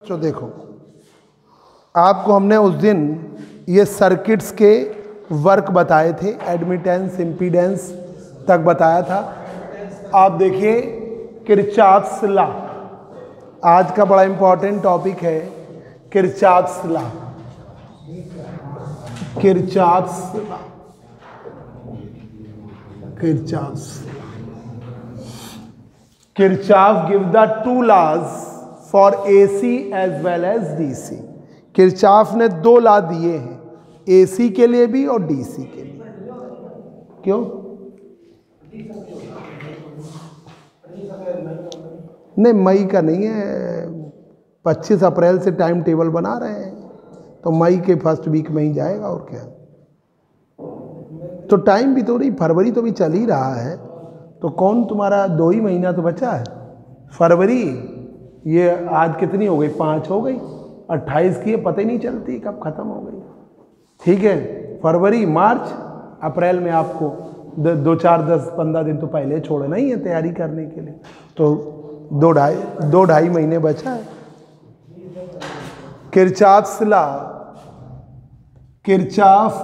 तो देखो, आपको हमने उस दिन ये सर्किट्स के वर्क बताए थे, एडमिटेंस इम्पीडेंस तक बताया था। आप देखिए किरचॉफ्स लॉ, आज का बड़ा इंपॉर्टेंट टॉपिक है Kirchhoff's law. Kirchhoff's law, Kirchhoff give the two laws for AC as well as DC। Kirchhoff ने दो लॉ दिए हैं, AC के लिए भी और DC के लिए। क्यों? नहीं, मई का नहीं है, 25 अप्रैल से टाइम टेबल बना रहे हैं, तो मई के फर्स्ट वीक में ही जाएगा। और क्या, तो टाइम भी तो नहीं, फरवरी तो भी चल ही रहा है, तो कौन तुम्हारा 2 ही महीना तो बचा है। फरवरी ये आज कितनी हो गई, 5 हो गई, 28 की है, पता ही नहीं चलती कब खत्म हो गई। ठीक है, फरवरी मार्च अप्रैल में आपको 2-4-10-15 दिन तो पहले छोड़ना ही है तैयारी करने के लिए, तो 2-2.5 महीने बचा है। Kirchhoff's law, Kirchhoff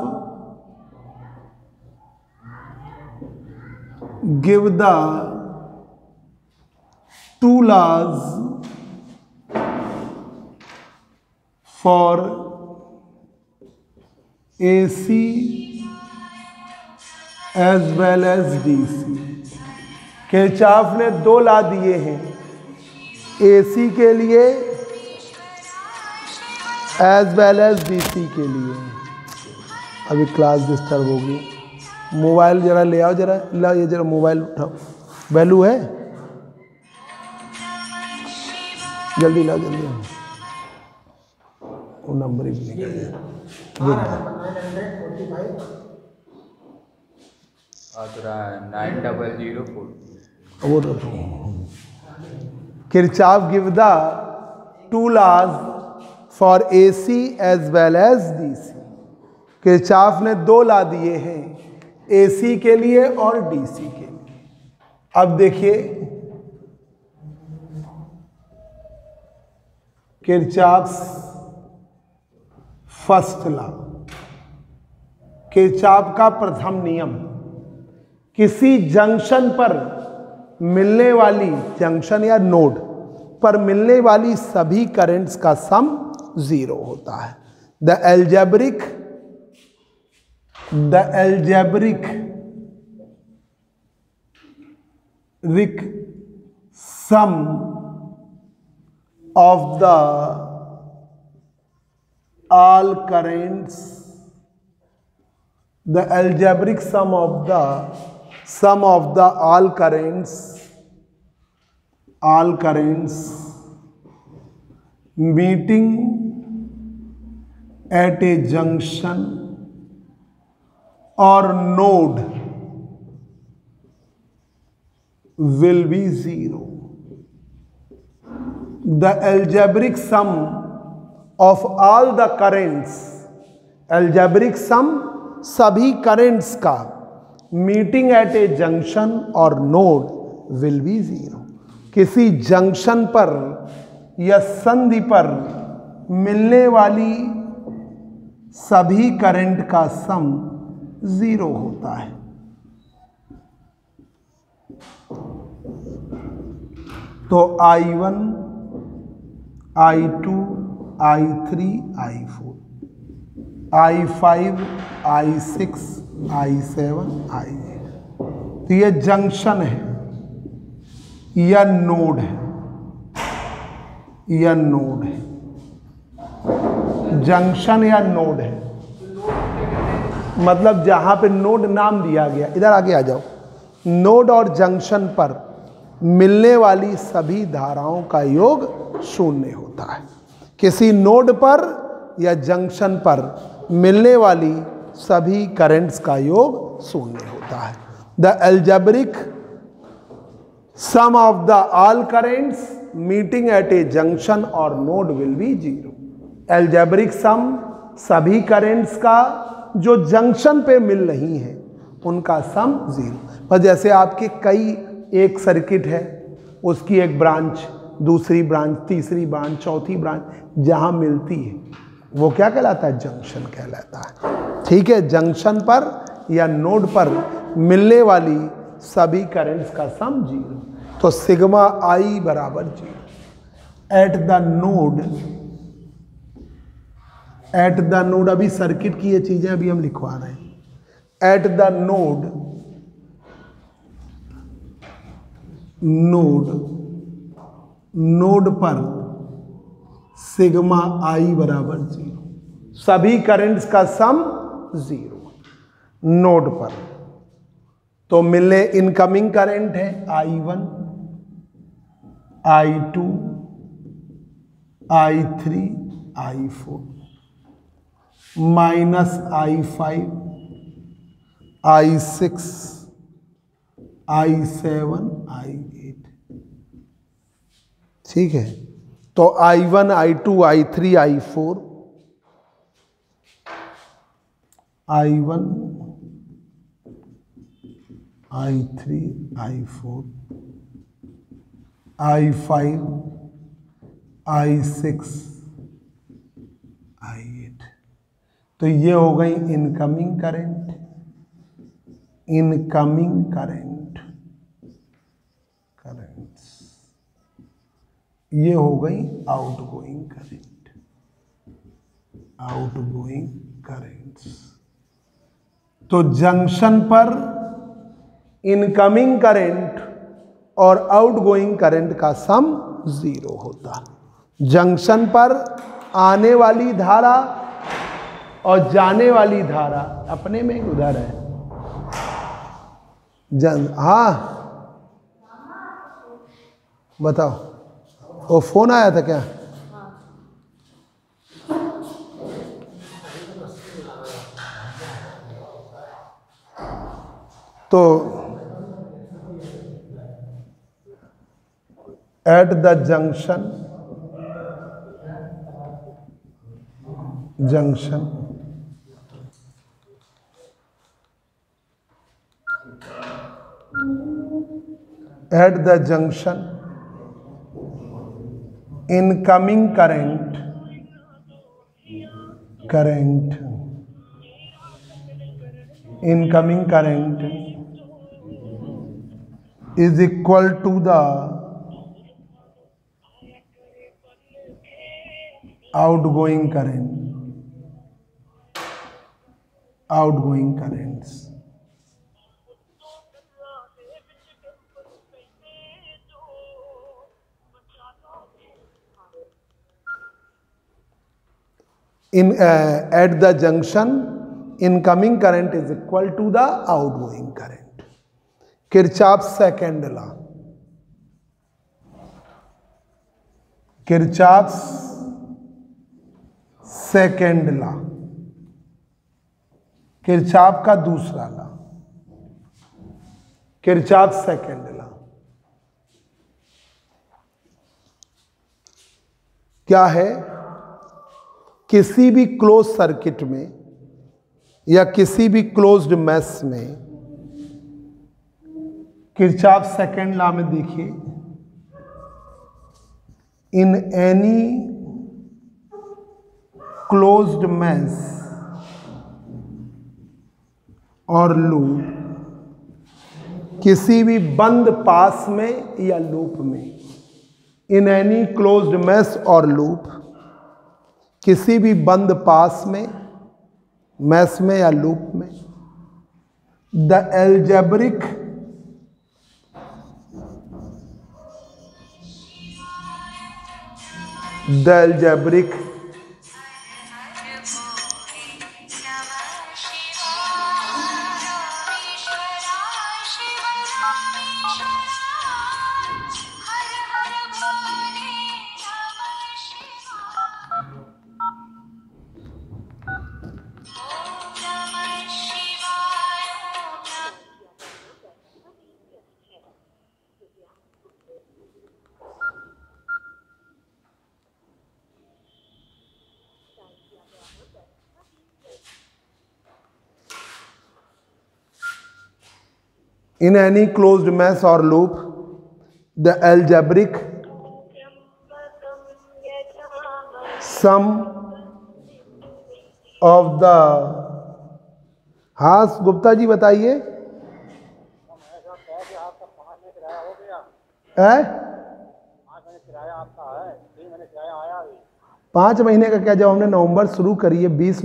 give the two laws for AC as well as DC। Kirchhoff ने 2 लॉ दिए हैं AC के लिए एज वेल एज DC के लिए। अभी क्लास डिस्टर्ब होगी, मोबाइल जरा ले आओ, जरा ला, ये जरा मोबाइल उठाओ, वैल्यू है, जल्दी लाओ, जल्दी लाओ, वो नंबर ही नहीं वो तो। Kirchhoff give the two laws for AC as well as DC। Kirchhoff ने 2 लॉ दिए हैं AC के लिए और DC के लिए। अब देखिए किरचॉफ्स फर्स्ट लॉ, किरचॉफ का प्रथम नियम, किसी जंक्शन पर मिलने वाली, जंक्शन या नोड पर मिलने वाली सभी करंट्स का सम 0 होता है। The algebraic sum of the all currents, the algebraic sum of the all currents meeting at a junction or node will be 0। the algebraic sum of all the currents, algebraic sum सभी currents का meeting at a junction और node will be 0। किसी junction पर या संधि पर मिलने वाली सभी करंट का सम 0 होता है। तो I1, I2, I3, I4, I5, I6, I7, I8। तो ये जंक्शन है या नोड है, या नोड है, जंक्शन या नोड है, मतलब जहां पे नोड नाम दिया गया। इधर आगे आ जाओ। नोड और जंक्शन पर मिलने वाली सभी धाराओं का योग 0 होता है। किसी नोड पर या जंक्शन पर मिलने वाली सभी करंट्स का योग 0 होता है। The algebraic sum of the all currents meeting at a junction और node will be 0। Algebraic sum सभी करंट्स का जो जंक्शन पे मिल रही हैं उनका सम 0। पर जैसे आपके कई एक सर्किट है, उसकी एक ब्रांच दूसरी ब्रांच, तीसरी ब्रांच, चौथी ब्रांच, जहां मिलती है वो क्या कहलाता है? जंक्शन कहलाता है। ठीक है, जंक्शन पर या नोड पर मिलने वाली सभी करंट्स का सम 0। तो सिग्मा आई बराबर 0 एट द नोड। अभी सर्किट की ये चीजें अभी हम लिखवा रहे हैं। एट द नोड पर सिग्मा आई बराबर 0, सभी करंट्स का सम 0 नोड पर। तो मिलने इनकमिंग करंट है I1, I2, I3, I4 minus I5, I6, I7, I8। ठीक है, तो I1, I2, I3, I4, I1, I3, I4, I5, I6, I8। तो ये हो गई इनकमिंग करंट, ये हो गई आउटगोइंग करंट्स। तो जंक्शन पर इनकमिंग करंट और आउटगोइंग करंट का सम 0 होता। जंक्शन पर आने वाली धारा और जाने वाली धारा अपने में उधर है। हाँ बताओ, वो फोन आया था क्या? तो at the junction incoming current is equal to the outgoing currents। At the junction, incoming current is equal to the outgoing current। Kirchhoff second law, Kirchhoff का दूसरा लॉ, किरचॉफ सेकंड लॉ क्या है? किसी भी क्लोज सर्किट में या किसी भी क्लोज्ड मेश में किरचॉफ सेकंड लॉ में देखिए, इन एनी क्लोज्ड मेश और लूप, किसी भी बंद पास में या लूप में, इन एनी क्लोज्ड मेश और लूप, किसी भी बंद पास में, मैश में या लूप में, the algebraic in any closed mesh or loop, the algebraic sum of the, हाँ गुप्ता जी बताइए। है 5 महीने का क्या, जब हमने नवंबर शुरू करी है, 20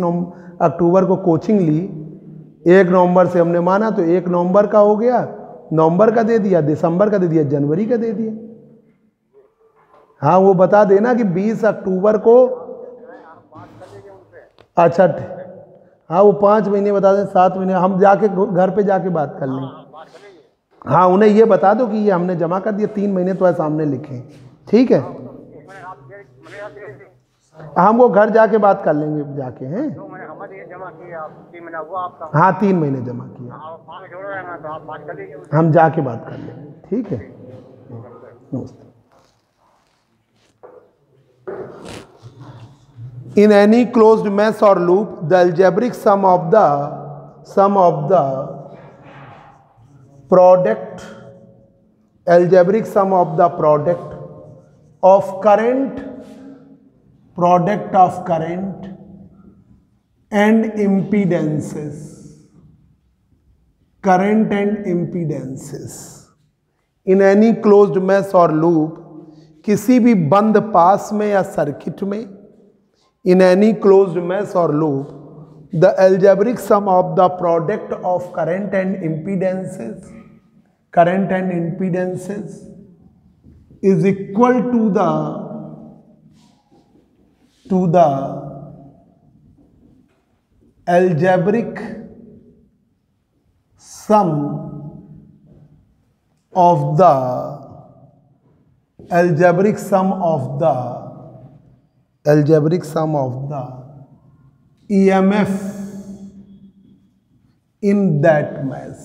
अक्टूबर को कोचिंग ली, 1 नवंबर से हमने माना, तो 1 नवंबर का हो गया, नवंबर का दे दिया, दिसंबर का दे दिया, जनवरी का दे दिया। हाँ वो बता देना कि 20 अक्टूबर को, अच्छा हाँ वो 5 महीने बता दें, 7 महीने, हम जाके घर पे जाके बात कर लेंगे। हाँ उन्हें ये बता दो कि ये हमने जमा कर दिया, 3 महीने तो है सामने लिखे, ठीक है। हम वो घर जाके बात कर लेंगे जाके, हैं। हाँ 3 महीने जमा किया, हम जाके बात कर लेंगे, ठीक है। नमस्ते। In any closed mesh or loop, the algebraic sum of the product, algebraic sum of the product of current and impedances, in any closed mesh or loop, किसी भी बंद पास में या सर्किट में, in any closed mesh or loop, the algebraic sum of the product of current and impedances is equal to the algebraic sum of the EMF in that mesh,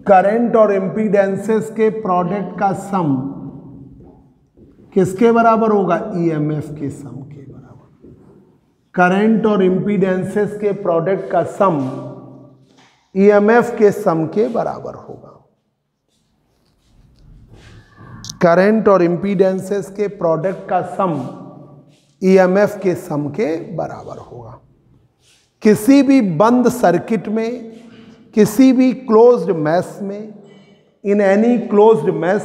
current और impedances के product का सम किसके बराबर होगा? EMF के सम के बराबर। Current और इम्पीडेंसेस के प्रोडक्ट का सम ईएमएफ के सम के बराबर होगा। करंट और इम्पीडेंसेस के प्रोडक्ट का सम ईएमएफ के सम के बराबर होगा। किसी भी बंद सर्किट में, किसी भी क्लोज्ड मैश में, इन एनी क्लोज्ड मैश,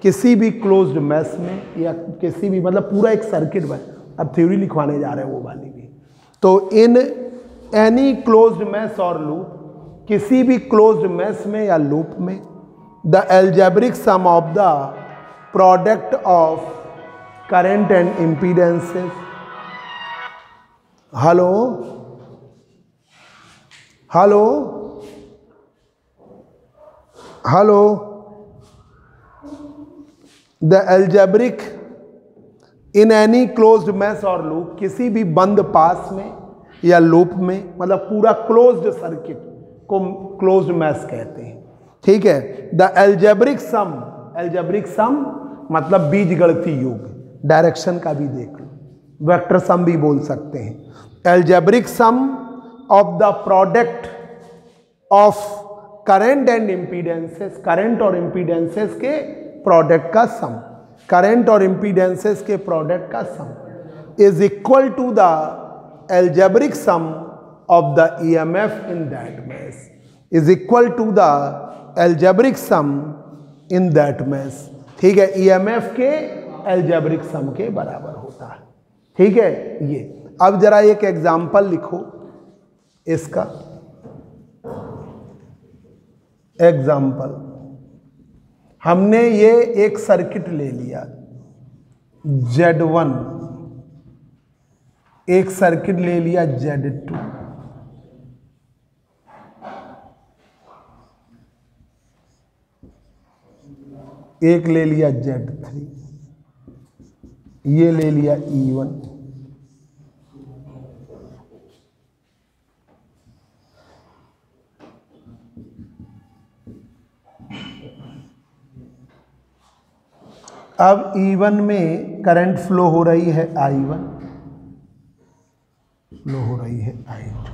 किसी भी क्लोज्ड मैश में, या किसी भी मतलब पूरा एक सर्किट में, अब थ्योरी लिखवाने जा रहे हैं वो वाली भी, तो in any closed mesh or loop, किसी भी क्लोज्ड मैश में या लूप में, the algebraic sum of the product of current and impedances, hello hello hello, the algebraic in any closed mesh or loop, किसी भी बंद पास में या लूप में, मतलब पूरा क्लोज्ड सर्किट को क्लोज्ड मैश कहते हैं, ठीक है। द एल्जेब्रिक सम मतलब बीज गणितीय योग, डायरेक्शन का भी देख लो, वेक्टर सम भी बोल सकते हैं। Algebraic sum of the product of current and impedances, current और इम्पीडेंसेस के प्रोडक्ट का सम, करंट और इम्पीडेंसेस के प्रोडक्ट का sum is equal to the algebraic sum of the EMF in that mesh, is equal to the algebraic sum in that mesh, ठीक है। EMF के algebraic sum के बराबर होता है, ठीक है। ये अब जरा एक एग्जाम्पल लिखो इसका। एग्जाम्पल, हमने ये एक सर्किट ले लिया Z1, एक सर्किट ले लिया Z2, एक ले लिया Z3, ये ले लिया E1, अब E1 में करंट फ्लो हो रही है I1, फ्लो हो रही है I2।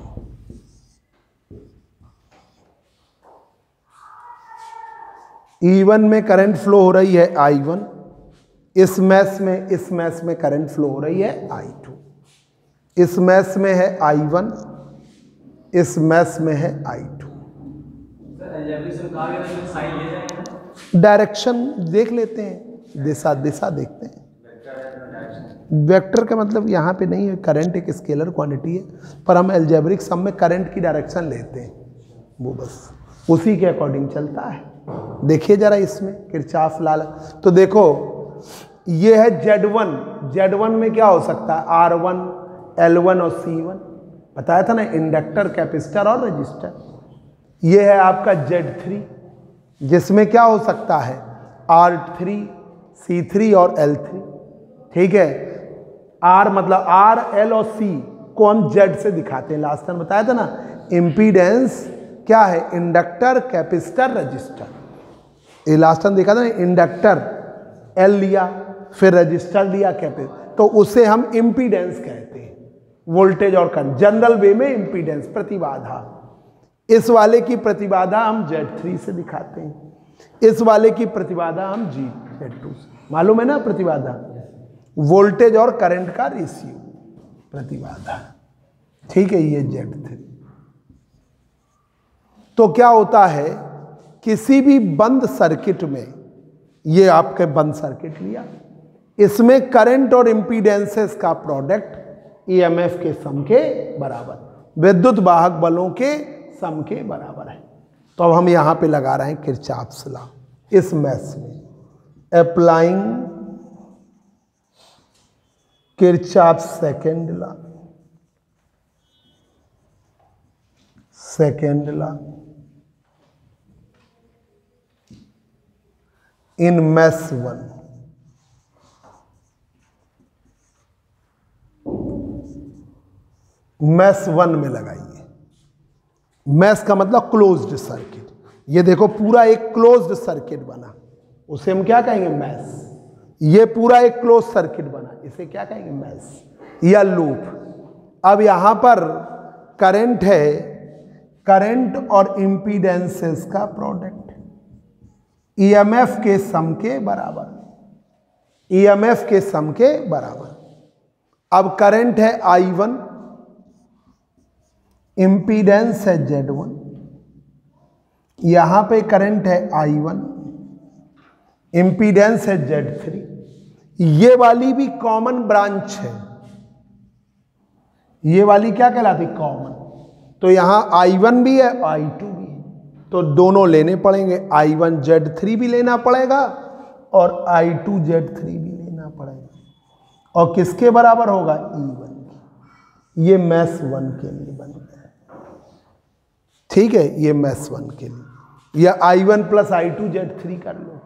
E1 में करंट फ्लो हो रही है I1, इस मैश में करंट फ्लो हो रही है I2, इस मैश में है I1, इस मैश में है I2। डायरेक्शन देख लेते हैं, दिशा देखते हैं। वेक्टर का मतलब यहाँ पे नहीं है, करंट एक स्केलर क्वांटिटी है, पर हम अलजेब्रिक सम में करंट की डायरेक्शन लेते हैं, वो बस उसी के अकॉर्डिंग चलता है। देखिए जरा इसमें किरचॉफ लॉ, तो देखो ये है Z1 में क्या हो सकता है, R1, L1 और C1, बताया था ना, इंडक्टर, कैपेसिटर और रजिस्टर। ये है आपका Z3 जिसमें क्या हो सकता है, R3, C3 और L3, ठीक है। R मतलब R, L और C को हम Z से दिखाते हैं, लास्ट टाइम बताया था ना। इम्पीडेंस क्या है, इंडक्टर, कैपेसिटर, रजिस्टर। ये लास्ट टाइम देखा था ना, इंडक्टर L लिया, फिर रजिस्टर लिया, कैपेसिटर, तो उसे हम इम्पीडेंस कहते हैं। वोल्टेज और करंट जनरल वे में इम्पीडेंस, प्रतिबाधा। इस वाले की प्रतिबाधा हम Z3 से दिखाते हैं, इस वाले की प्रतिबाधा हम Z2 से। मालूम है ना प्रतिबाधा, वोल्टेज और करंट का रेशियो, प्रतिबाधा, ठीक है। ये Z3। तो क्या होता है, किसी भी बंद सर्किट में, ये आपके बंद सर्किट लिया, इसमें करंट और इम्पीडेंसेस का प्रोडक्ट EMF के सम के बराबर, विद्युत वाहक बलों के सम के बराबर है। तो अब हम यहां पे लगा रहे हैं किरचॉफ्स लॉ इस मैश में, applying Kirchhoff second law in mesh 1। Mesh 1 में लगाइए। मैश का मतलब क्लोज्ड सर्किट। ये देखो पूरा एक क्लोज्ड सर्किट बना, उसे हम क्या कहेंगे, मैश। ये पूरा एक क्लोज सर्किट बना, इसे क्या कहेंगे, मैश या लूप। अब यहां पर करंट है, करंट और इम्पीडेंसेस का प्रोडक्ट EMF के सम के बराबर, EMF के सम के बराबर। अब करंट है I1, इम्पीडेंस है Z1, यहां पे करंट है I1, इम्पीडेंस है Z3। ये वाली भी कॉमन ब्रांच है, ये वाली क्या कहलाती, कॉमन। तो यहां I1 भी है, I2 भी है, तो दोनों लेने पड़ेंगे। I1 Z3 भी लेना पड़ेगा और I2 Z3 भी लेना पड़ेगा। और किसके बराबर होगा, E1। ये मैश 1 के लिए बन गया, ठीक है। ये मैश 1 के लिए, या I1 प्लस I2 Z3 कर लो।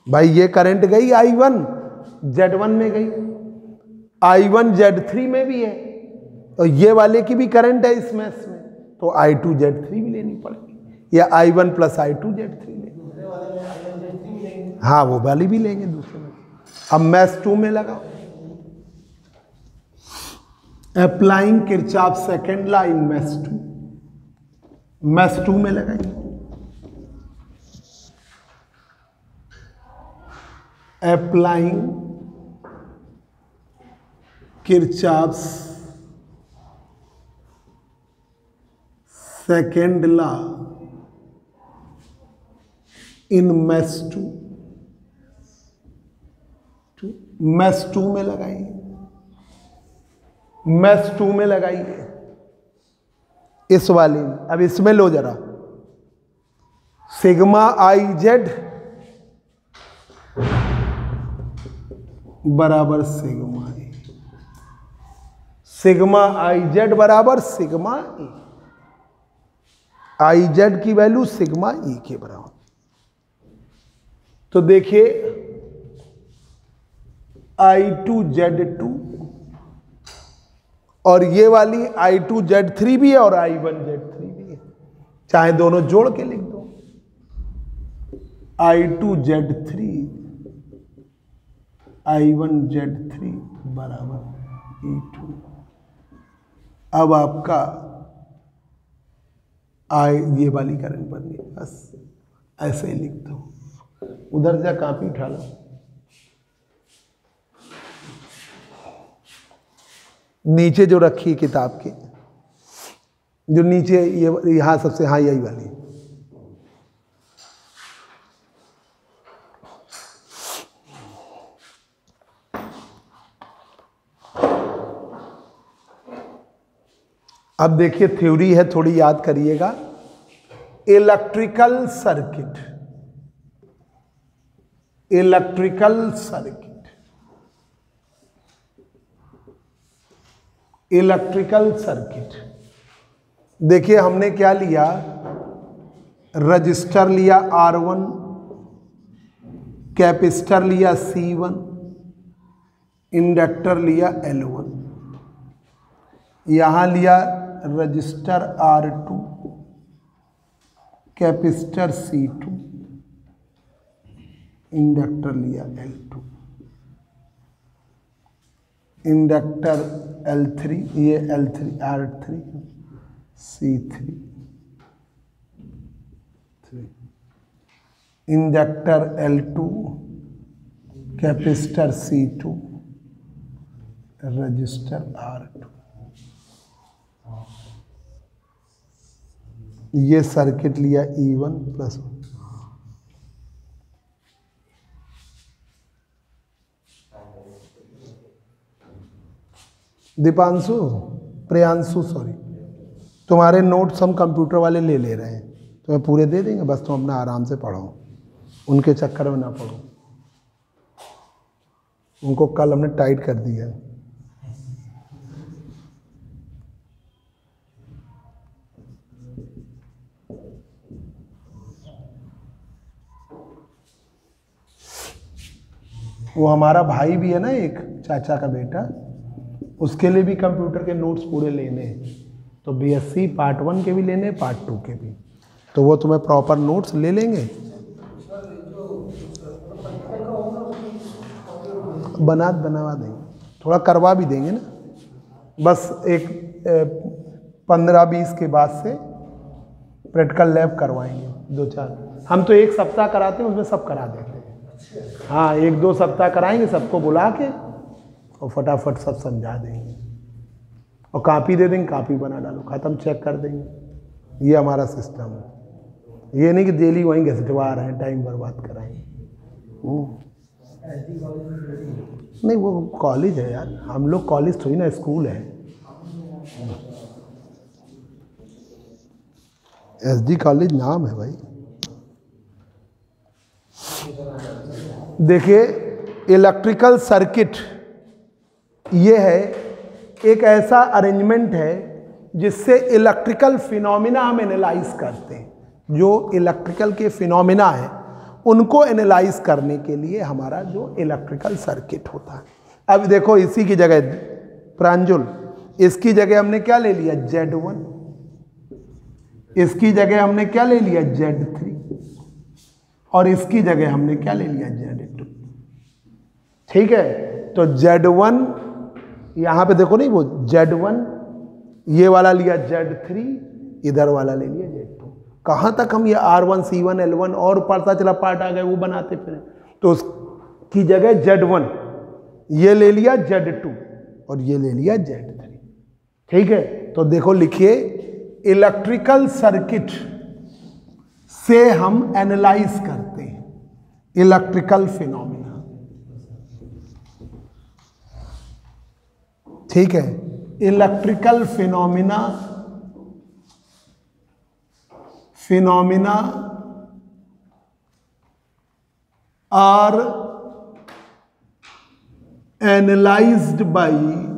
भाई ये करंट गई I1 Z1 में गई, I1 Z3 में भी है, और ये वाले की भी करंट है इस मैश में, तो I2 Z3 भी लेनी पड़ेगी, या I1 प्लस I2 Z3 लेंगे। हाँ वो वाली भी लेंगे दूसरे में। अब मैश 2 में लगाओ, applying Kirchhoff second law in mesh 2। Mesh 2 में लगाइए, applying Kirchhoff second law in mesh 2। Mesh 2 में लगाइए, मैश 2 में लगाइए इस वाली में। अब इसमें लो जरा, सिग्मा IZ बराबर सिग्मा E, सिग्मा IZ बराबर सिग्मा E, IZ की वैल्यू सिग्मा E के बराबर। तो देखिए I2 Z2 और ये वाली I2 Z3 भी है और I1 Z3 भी है, चाहे दोनों जोड़ के लिख दो। I2 Z3 I1 Z3 बराबर E2। अब आपका ये वाली करंट बननी, बस ऐसे ही लिख दो। उधर जा कॉपी उठा लो। नीचे जो रखी है किताब की, जो नीचे ये यहाँ सबसे, हाँ यही वाली। अब देखिए थ्योरी है, थोड़ी याद करिएगा। Electrical circuit, electrical circuit, electrical circuit. देखिए हमने क्या लिया, रजिस्टर लिया R1, कैपेसिटर लिया C1, इंडक्टर लिया L1, यहाँ लिया register R2, capacitor C2, inductor लिया L2, इंडक्टर L3, ये L3 R3 C3, inductor L2, capacitor C2, register R2। ये सर्किट लिया E1 plus 1। Deepanshu, Priyanshu sorry, तुम्हारे नोट्स हम कंप्यूटर वाले ले रहे हैं, तुम्हें पूरे दे देंगे, बस तुम अपना आराम से पढ़ो, उनके चक्कर में ना पढ़ो। उनको कल हमने टाइट कर दिया है। वो हमारा भाई भी है ना, एक चाचा का बेटा, उसके लिए भी कंप्यूटर के नोट्स पूरे लेने हैं। तो BSc पार्ट 1 के भी लेने, पार्ट 2 के भी, तो वो तुम्हें प्रॉपर नोट्स ले लेंगे। बनवा देंगे, थोड़ा करवा भी देंगे ना, बस एक 15-20 के बाद से प्रैक्टिकल लैब करवाएंगे 2-4। हम तो 1 सप्ताह कराते हैं, उसमें सब करा देते हैं। हाँ 1-2 सप्ताह कराएंगे, सबको बुला के और फटाफट सब समझा देंगे, और कॉपी दे देंगे, कॉपी बना डालो, ख़त्म, चेक कर देंगे। ये हमारा सिस्टम है, ये नहीं कि डेली वहीं घिसटवा रहे हैं, टाइम बर्बाद कराएंगे। नहीं वो कॉलेज है यार, हम लोग कॉलेज थोड़ी ना, स्कूल है। SD कॉलेज नाम है भाई। देखिए इलेक्ट्रिकल सर्किट ये है, एक ऐसा अरेंजमेंट है जिससे इलेक्ट्रिकल फिनोमिना हम एनालाइज करते हैं। जो इलेक्ट्रिकल के फिनोमिना है उनको एनालाइज करने के लिए हमारा जो इलेक्ट्रिकल सर्किट होता है। अब देखो इसी की जगह प्रांजुल, इसकी जगह हमने क्या ले लिया, Z1, इसकी जगह हमने क्या ले लिया, Z3, और इसकी जगह हमने क्या ले लिया, Z2। ठीक है, तो Z1 यहाँ पे देखो नहीं, वो Z1 ये वाला लिया, Z3 इधर वाला ले लिया, Z2। कहाँ तक हम ये R1 C1 L1 और पढ़ता चला पार्ट आ गए वो बनाते फिर, तो उसकी जगह Z1 ये ले लिया, Z2 और ये ले लिया Z3। ठीक है, तो देखो लिखिए, इलेक्ट्रिकल सर्किट से हम एनालाइज करते हैं इलेक्ट्रिकल फिनोमिना। ठीक है, electrical phenomena are analysed by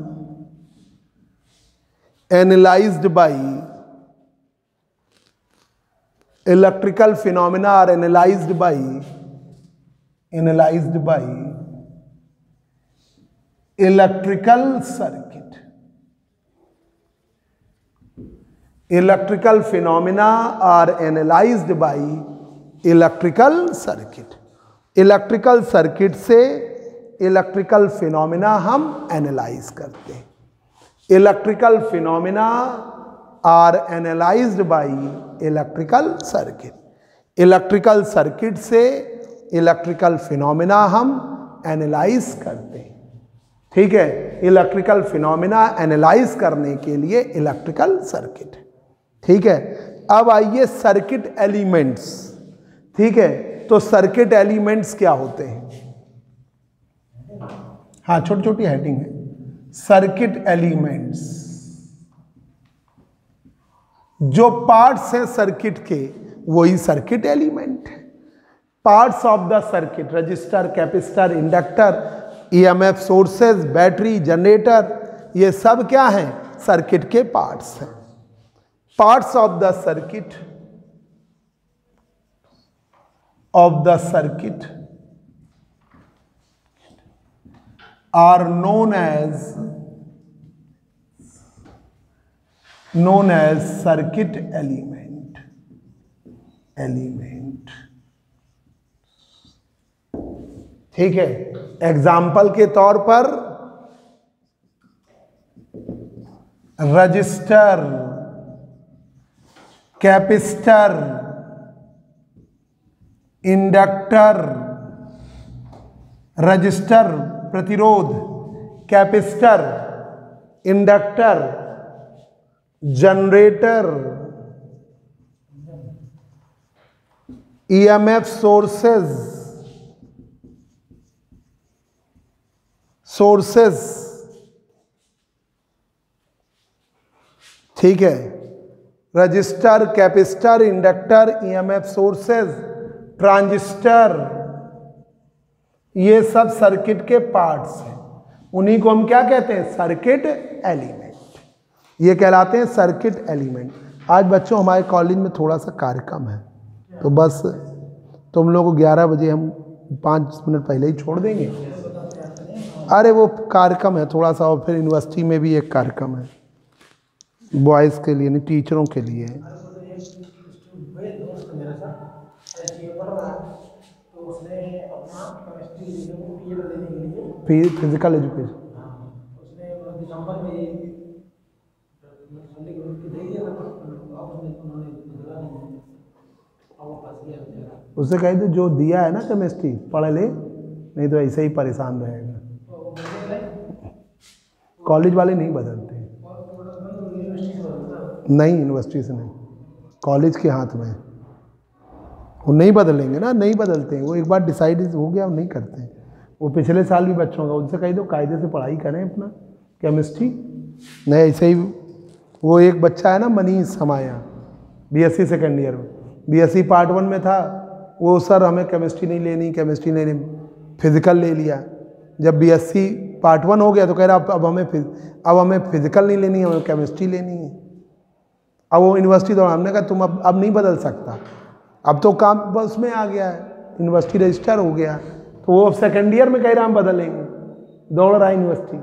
electrical phenomena are analyzed by electrical circuit. Electrical phenomena are analyzed by electrical circuit. Electrical circuit से इलेक्ट्रिकल फिनोमिना हम एनालाइज करते हैं। Electrical phenomena are analysed by electrical circuit. Electrical circuit से electrical phenomena हम analyse करते हैं। ठीक है, इलेक्ट्रिकल फिनोमिना एनालाइज करने के लिए इलेक्ट्रिकल सर्किट। ठीक है, अब आइए सर्किट एलिमेंट्स। ठीक है, तो सर्किट एलिमेंट्स क्या होते हैं? हाँ, छोटी छोटी हेडिंग है। सर्किट एलिमेंट्स जो पार्ट्स हैं सर्किट के, वही सर्किट एलिमेंट है। Parts of the circuit, register, capacitor, inductor, EMF sources, battery, generator, ये सब क्या हैं? सर्किट के पार्ट्स हैं। Parts of the circuit are known as circuit element। ठीक है, एग्जाम्पल के तौर पर रजिस्टर, कैपेसिटर, इंडक्टर, रजिस्टर प्रतिरोध, capacitor, inductor, generator, EMF sources. ठीक है, register, capacitor, inductor, EMF sources, transistor, ये सब सर्किट के पार्ट्स हैं। उन्हीं को हम क्या कहते हैं? Circuit element. ये कहलाते हैं सर्किट एलिमेंट। आज बच्चों हमारे कॉलेज में थोड़ा सा कार्यक्रम है, तो बस तुम लोग को 11 बजे हम 5 मिनट पहले ही छोड़ देंगे। अरे वो कार्यक्रम है थोड़ा सा, और फिर यूनिवर्सिटी में भी एक कार्यक्रम है बॉयज़ के लिए, नहीं टीचरों के लिए। फिजिकल एजुकेशन उससे कह दो जो दिया है ना केमिस्ट्री पढ़ ले, नहीं तो ऐसे ही परेशान रहेगा। कॉलेज वाले नहीं बदलते, नहीं यूनिवर्सिटी से नहीं, कॉलेज के हाथ में वो नहीं बदलेंगे ना, नहीं बदलते हैं वो। एक बार डिसाइड हो गया वो नहीं करते हैं। वो पिछले साल भी बच्चों का, उनसे कह दो कायदे से पढ़ाई करें अपना केमिस्ट्री। नहीं ऐसे ही वो एक बच्चा है ना मनीष हमाया, बीएससी सेकेंड ईयर में, बीएससी पार्ट 1 में था वो, सर हमें केमिस्ट्री नहीं लेनी, फिजिकल ले लिया। जब बीएससी पार्ट 1 हो गया तो कह रहा अब हमें फिजिकल नहीं लेनी है, हमें केमिस्ट्री लेनी है। अब वो यूनिवर्सिटी दौरान हमने कहा तुम अब नहीं बदल सकता, अब तो काम बस में आ गया है, यूनिवर्सिटी रजिस्टर हो गया, तो वो सेकेंड ईयर में कह रहा हम बदलेंगे, दौड़ रहा है यूनिवर्सिटी।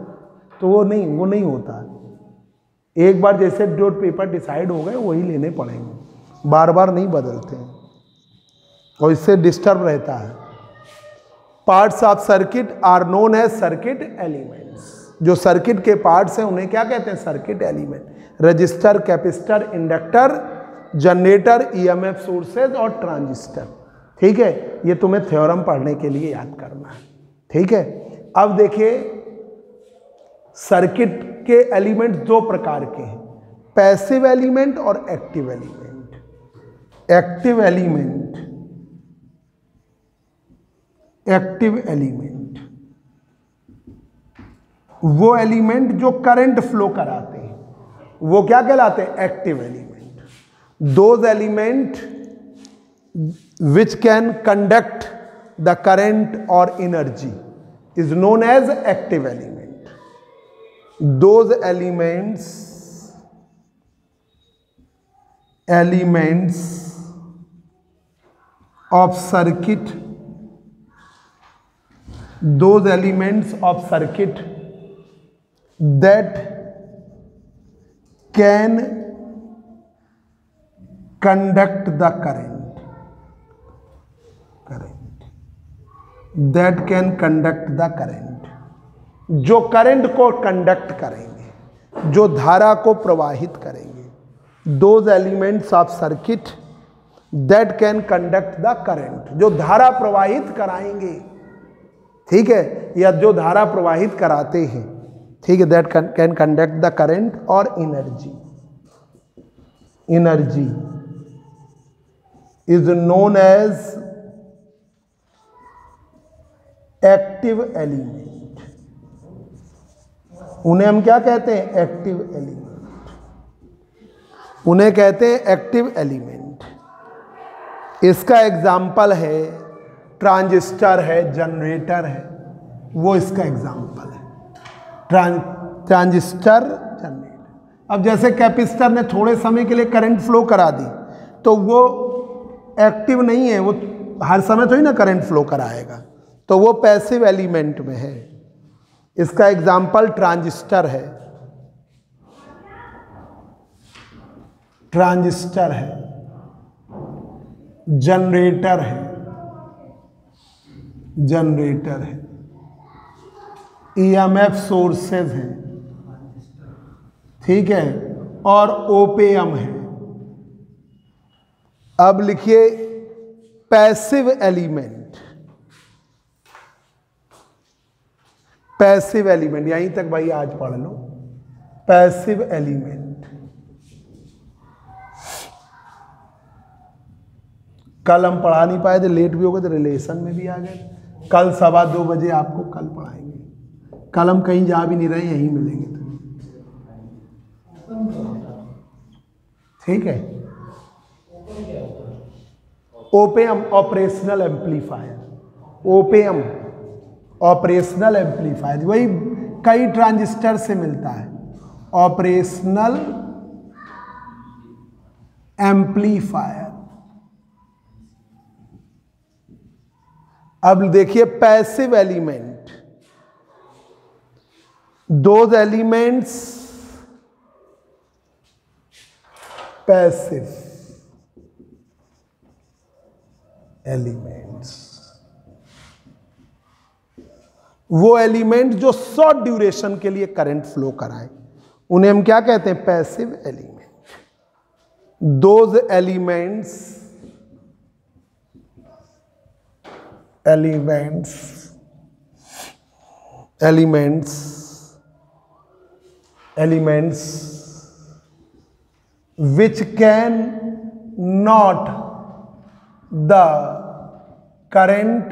तो वो नहीं होता। एक बार जैसे जो पेपर डिसाइड हो गए वही लेने पड़ेंगे, बार बार नहीं बदलते हैं, और इससे डिस्टर्ब रहता है। Parts of circuit are known as circuit elements. जो सर्किट के पार्ट्स हैं उन्हें क्या कहते हैं? Circuit element. Resistor, capacitor, inductor, generator, EMF sources और ट्रांजिस्टर। ठीक है, ये तुम्हें थ्योरम पढ़ने के लिए याद करना है। ठीक है, अब देखिए सर्किट के एलिमेंट 2 प्रकार के हैं, पैसिव एलिमेंट और एक्टिव एलिमेंट। एक्टिव एलिमेंट वो एलिमेंट जो करंट फ्लो कराते हैं, वो क्या कहलाते हैं? Active element. Those element which can conduct the current or energy is known as active element. Those elements of circuit that can conduct the current that can conduct the current, जो current को conduct करेंगे, जो धारा को प्रवाहित करेंगे। Those elements of circuit that can conduct the current, जो धारा प्रवाहित कराएंगे, ठीक है, या जो धारा प्रवाहित कराते हैं, ठीक है, that can conduct the current. और energy, energy is known as active element. उन्हें हम क्या कहते हैं? एक्टिव एलिमेंट, उन्हें कहते हैं एक्टिव एलिमेंट। इसका एग्जाम्पल है ट्रांजिस्टर है, जनरेटर है, वो इसका एग्जाम्पल है, ट्रांजिस्टर, जनरेटर। अब जैसे कैपेसिटर ने थोड़े समय के लिए करंट फ्लो करा दी, तो वो एक्टिव नहीं है, वो हर समय थोड़ी ना करंट फ्लो कराएगा, तो वो पैसिव एलिमेंट में है। इसका एग्जाम्पल ट्रांजिस्टर है, ट्रांजिस्टर है, जनरेटर है, जनरेटर है, ईएमएफ सोर्सेज हैं, ठीक है, और ओपेम है। अब लिखिए पैसिव एलिमेंट, पैसिव एलिमेंट, यहीं तक भाई आज पढ़ लो। पैसिव एलिमेंट, कल हम पढ़ा नहीं पाए थे, लेट भी हो गए, तो रिलेशन में भी आ गए। कल 2:15 बजे आपको कल पढ़ाएंगे। कल हम कहीं जा भी नहीं रहे, यहीं मिलेंगे तुम्हें, ठीक है। Op-amp operational amplifier, op-amp operational amplifier, वही कई ट्रांजिस्टर से मिलता है, ऑपरेशनल एम्पलीफायर। अब देखिए passive element, those elements passive elements, वो एलिमेंट जो शॉर्ट ड्यूरेशन के लिए करंट फ्लो कराए, उन्हें हम क्या कहते हैं? Passive element. Those elements, elements, elements, elements which can not the current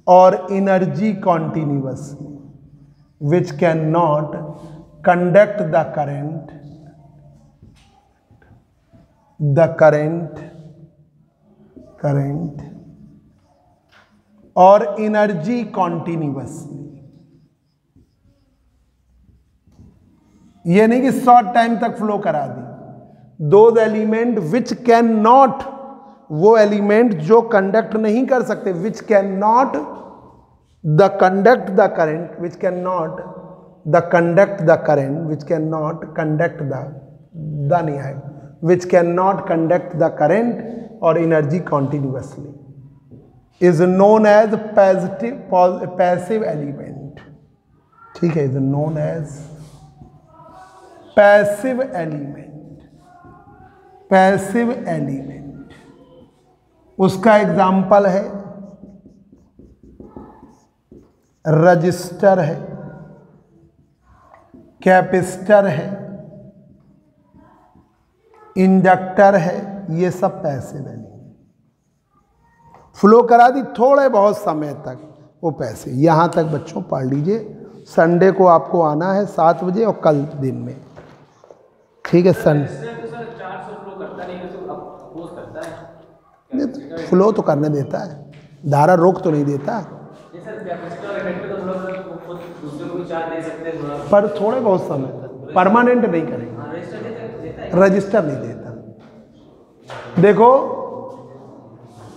or energy continuously, which cannot conduct the current or energy continuously। ये नहीं कि शॉर्ट टाइम तक फ्लो करा दी। Those element which can not, वो element जो conduct नहीं कर सकते, which can not the conduct the current, which can not the conduct the current, which can not conduct the नहीं आए, which can not conduct the current और energy continuously is known as passive element, ठीक है, is known as passive element, passive element. उसका example है resistor है, capacitor है, inductor है, ये सब पैसिव एलिमेंट। फ्लो करा दी थोड़े बहुत समय तक, वो पैसे। यहां तक बच्चों पढ़ लीजिए। संडे को आपको आना है 7 बजे और कल दिन में, ठीक है। फ्लो तो करने देता है, धारा रोक तो नहीं देता, पर थोड़े बहुत समय तक, परमानेंट नहीं करेंगे। रजिस्टर नहीं देता। देखो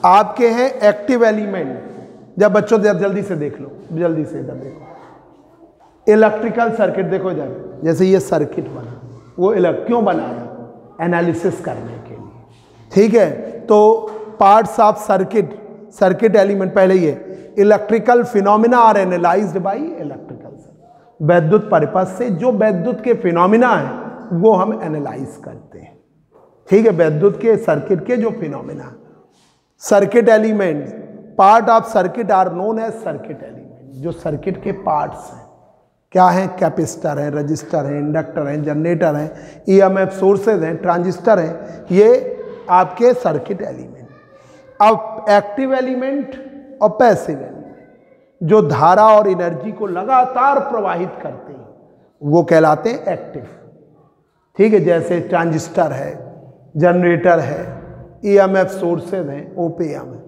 आपके हैं एक्टिव एलिमेंट, जब बच्चों जल्दी से देख लो, जल्दी से इधर देखो। इलेक्ट्रिकल सर्किट देखो इधर, जैसे ये सर्किट बना, वो क्यों बनाया? एनालिसिस करने के लिए, ठीक है। तो parts of circuit, circuit element, पहले ये electrical phenomena are analysed by electrical, वैद्युत परिपथ से जो वैद्युत के फिनोमिना है वो हम एनालाइज करते हैं। ठीक है, विद्युत के सर्किट के जो phenomena, circuit elements, part of circuit are known as circuit element. जो सर्किट के पार्ट्स हैं क्या हैं? कैपेसिटर हैं, रजिस्टर हैं, इंडक्टर हैं, जनरेटर हैं, ईएमएफ सोर्सेज हैं, ट्रांजिस्टर हैं, ये आपके सर्किट एलिमेंट। अब एक्टिव एलिमेंट और पैसिव एलिमेंट जो धारा और एनर्जी को लगातार प्रवाहित करते हैं वो कहलाते हैं एक्टिव। ठीक है, जैसे ट्रांजिस्टर है, जनरेटर है, ईएमएफ सोर्सेज हैं, ओपीएम है।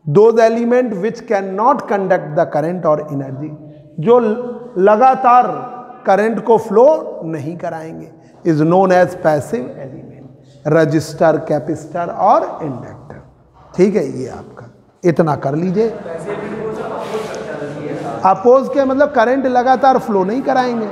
Those element which can not conduct the current और एनर्जी, जो लगातार करंट को फ्लो नहीं कराएंगे, is known as passive element. Resistor, capacitor और इंडक्टर। ठीक है, ये आपका इतना कर लीजिए। अपोज के मतलब करंट लगातार फ्लो नहीं कराएंगे।